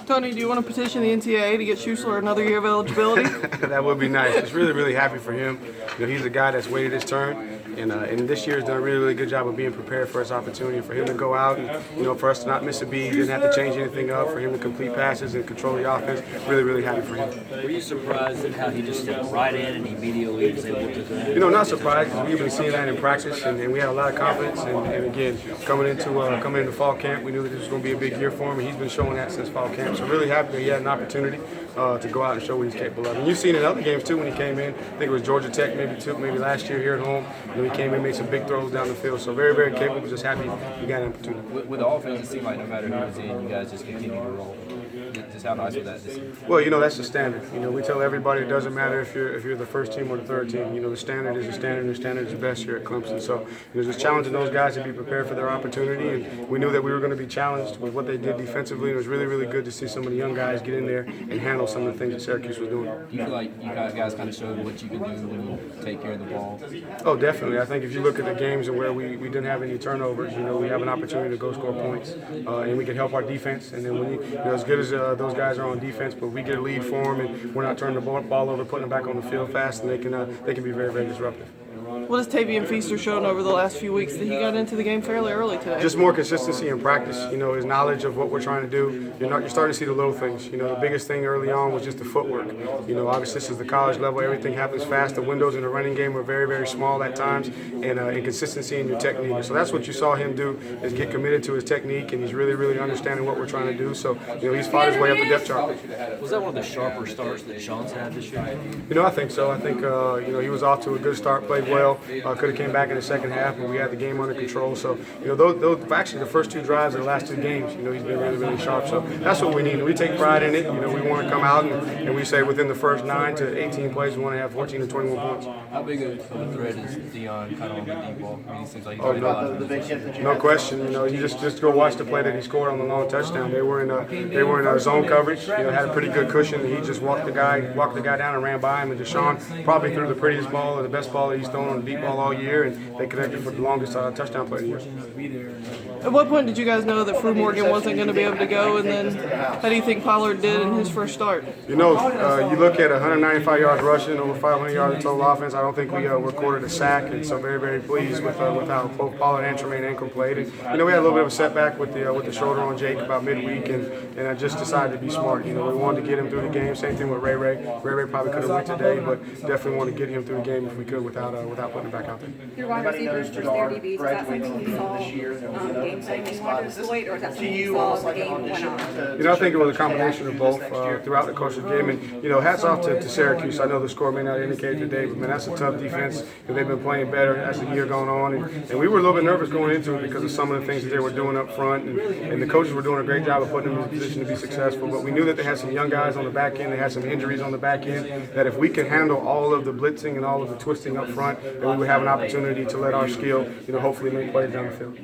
Tony, do you want to petition the NCAA to get Schussler another year of eligibility? That would be nice. Just really, really happy for him. You know, he's a guy that's waited his turn, and this year has done a really, really good job of being prepared for his opportunity. For him to go out and, you know, for us to not miss a beat, didn't have to change anything up, for him to complete passes and control the offense. Really, really happy for him. Were you surprised at how he just stepped right in and immediately was able to? You know, not surprised, because we've been seeing that in practice, and we had a lot of confidence. And again, coming into fall camp, we knew that this was going to be a big year for him, and he's been showing that since fall camp. So really happy that he had an opportunity to go out and show what he's capable of. And you've seen in other games too when he came in. I think it was Georgia Tech maybe last year here at home. You know, he came in, made some big throws down the field. So very, very capable. Just happy he got an opportunity. With the offense, it seemed like no matter who was in, you guys just continue to roll. Just how nice was that this year? Well, you know, that's the standard. You know, we tell everybody it doesn't matter if you're the first team or the third team. You know, the standard is the standard, and the standard is the best here at Clemson. So, you know, just challenging those guys to be prepared for their opportunity. And we knew that we were going to be challenged with what they did defensively. And it was really, really good to see some of the young guys get in there and handle some of the things that Syracuse was doing. Do you feel like you guys kind of showed what you can do when you take care of the ball? Oh, definitely. I think if you look at the games and where we didn't have any turnovers, you know, we have an opportunity to go score points, and we can help our defense. And then when you know, as good as those guys are on defense, but we get a lead for them, and we're not turning the ball over, putting them back on the field fast, and they can be very, very disruptive. What has Tavian Feaster shown over the last few weeks that he got into the game fairly early today? Just more consistency in practice. You know, his knowledge of what we're trying to do. You're starting to see the little things. You know, the biggest thing early on was just the footwork. You know, obviously this is the college level. Everything happens fast. The windows in the running game are very, very small at times, and inconsistency in your technique. So that's what you saw him do, is get committed to his technique, and he's really, really understanding what we're trying to do. So, you know, he's fought his way up the depth chart. Was that one of the sharper starts that Sean's had this year? You know, I think so. I think, you know, he was off to a good start, played well, could have came back in the second half, but we had the game under control. So, you know, those actually the first two drives of the last two games, you know, he's been really, really sharp. So that's what we need. We take pride in it. You know, we want to come out and we say within the first 9 to 18 plays, we want to have 14 to 21 points. How big of a threat is Dion kind of on the deep ball? I mean, he seems like he's No question. You know, you just go watch the play that he scored on the long touchdown. They were in a zone coverage. You know, had a pretty good cushion. He just walked the guy down and ran by him. And Deshaun probably threw the prettiest ball or the best ball that he's thrown on the deep ball all year, and they connected for the longest touchdown play of the year. At what point did you guys know that Frew Morgan wasn't going to be able to go, and then how do you think Pollard did in his first start? You know, you look at 195 yards rushing, over 500 yards of total offense. I don't think we recorded a sack, and so very, very pleased with how both Pollard and Tremaine Ankrum played. And, you know, we had a little bit of a setback with the shoulder on Jake about midweek, and I just decided to be smart. You know, we wanted to get him through the game. Same thing with Ray Ray. Ray Ray probably could have went today, but definitely want to get him through the game if we could without putting him back out there. Your wide receivers versus their DBs, is that something you saw game time you wanted to exploit, or is that something you saw as the game went on? You know, I think it was a combination of both throughout the course of the game. And, you know, hats off to Syracuse. I know the score may not indicate today, but, man, that's a tough defense. They've been playing better as the year gone on. And we were a little bit nervous going into it because of some of the things that they were doing up front. And the coaches were doing a great job of putting them in a position to be successful. But we knew that they had some young guys on the back end. They had some injuries on the back end. That if we could handle all of the blitzing and all of the twisting up front, then we would have an opportunity to let our skill, you know, hopefully make plays down the field.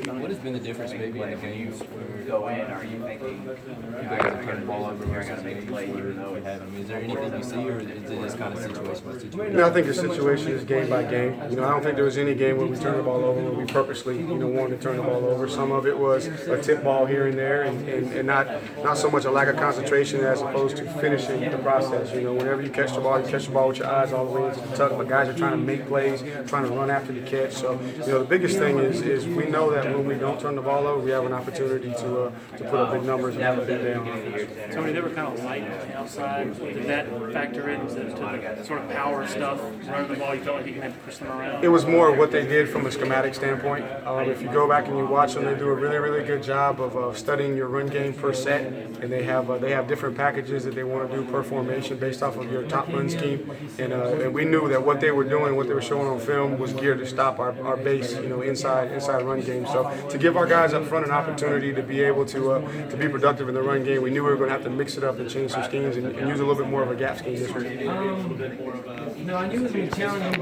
What has been the difference maybe in the games where you guys have turned the ball over versus games where you haven't? I mean, is there anything you see, or is it just kind of situation by situation? You know, I think the situation is game by game. You know, I don't think there was any game where we turned the ball over where we purposely, you know, wanted to turn the ball over. Some of it was a tip ball here and there, and not so much a lack of concentration as opposed to finishing the process. You know, whenever you catch the ball with your eyes all the way into the tuck. But guys are trying to make plays, trying to run after the catch. So, you know, the biggest thing is we know that when we don't turn the ball over, we have an opportunity to put up big numbers and have a big day on offense. Tony, they were kind of light on the outside. Did that factor into the sort of power stuff, running the ball? You felt like you can have to push them around? It was more of what they did from a schematic standpoint. If you go back and you watch them, they do a really, really good job of studying your run game per set, and they have different packages that they want to do per formation based off of your top run scheme. And we knew that what they were doing, what they were showing on film, was geared to stop our base, you know, inside run game. So to give our guys up front an opportunity to be able to be productive in the run game, we knew we were going to have to mix it up and change some schemes and use a little bit more of a gap scheme this week. No, I knew it was going to be challenging, but